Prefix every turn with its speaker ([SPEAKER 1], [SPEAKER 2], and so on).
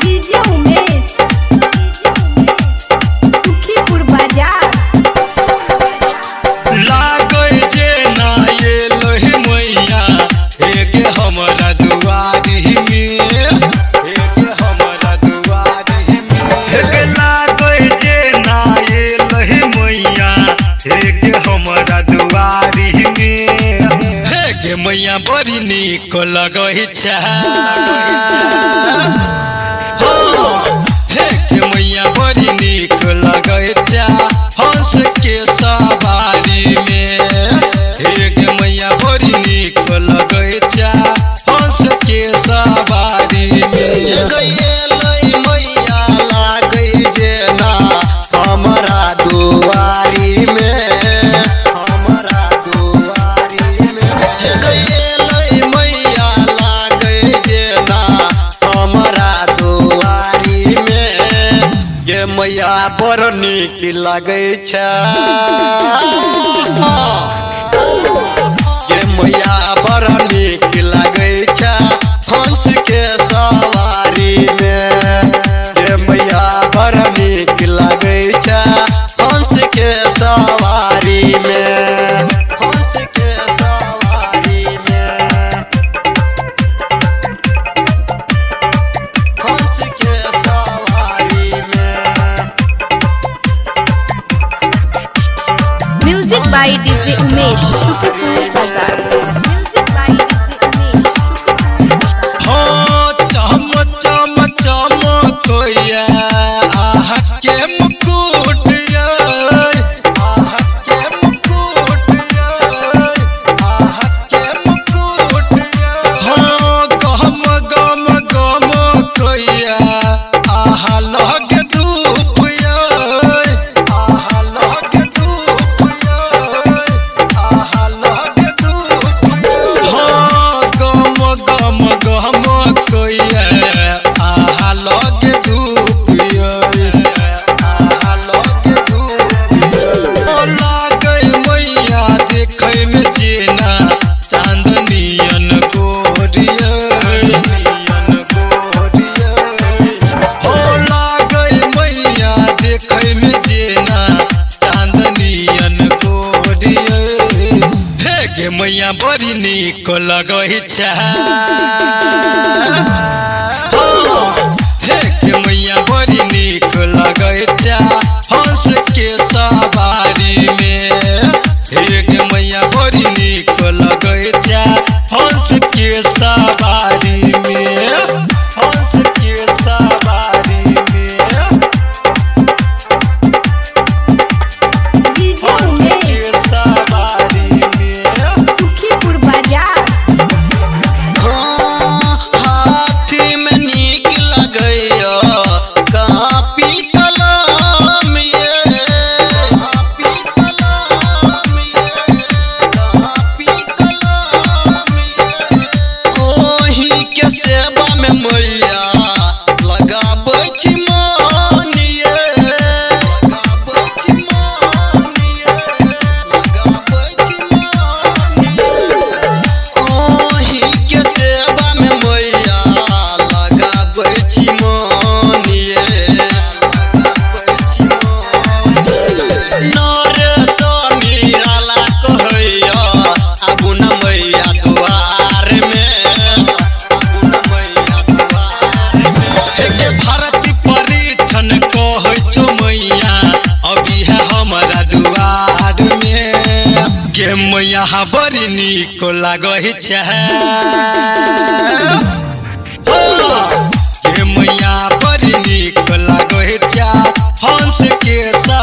[SPEAKER 1] DJ Umesh Sukhipur बाजार
[SPEAKER 2] लागै जे ना ये लोही मैया एके हमरा दुआरी में एके हमरा दुआरी में एके लागै जे ना ये लोही मैया एके हमरा दुआरी में एके मैया बड़ी नीक लगै छै एके मैया बड़ी नीक लगै छै हंस के सवारी में एक मैया बड़ी नीक लगै छै हंस के सवारी में
[SPEAKER 3] मैया लागै जेना हमरा दुआरी में हमरा दुआरी में मैया लागै जेना हमरा दुआरी में ये मैया बड़ नीक लागै छै ये मैया बड़ नीक लागै छै हंस के सवारी में ये मैया बड़ नीक लागै छै हंस के सवारी में हंस के सवारी में हंस के सवारी में
[SPEAKER 1] music by DJ Umesh Sukhipur बाजार म्यूजिक बाय डीजे उमेश
[SPEAKER 2] हो चम चम चमकोया आह के मुकुट ये आह के मुकुट ये आह के मुकुट ये हो गम गम गम कोया आह लग धूप ये आह लग धूप ये आह लग धूप ये हो गम गम गम कोया आह लग धूप ये आह लग धूप ये लागै मैया देखै में जेना चांदनियन गोरिया नियन गोरिया हो लागै मैया देखै में जेना चांदनियन गोरिया हे गे मैया बड़ी नीक लगै छै हे गे मैया बड़ी नीक लगै छै हंस के सवारी में हे गे मैया बड़ी नीक लगै छै हंस के सवारी में हंस के सवारी में
[SPEAKER 1] डीजे
[SPEAKER 2] के
[SPEAKER 1] उमेश
[SPEAKER 2] सवारी में
[SPEAKER 1] सुखीपुर बाजार
[SPEAKER 3] हाथी में नीक लगैया कापी कलम ये कापी कलम ये कापी कलम ये ओही के सेवा में मैया लगाबै छी मन ये लगाबै छी मन ये लगाबै छी मन ये ओही के सेवा में मैया लगाबै छी मन ये लगाबै छी मन नर समीराला कहैया आबू न मैया दुआर में आबू न मैया दुआर में
[SPEAKER 2] के भारती परीक्षण कहै छौ मैया अभी है हमारा दुआर में गे मैया बड़ी नीक लागै छै गे मैया बड़ी नीक लागै छै हंस के सा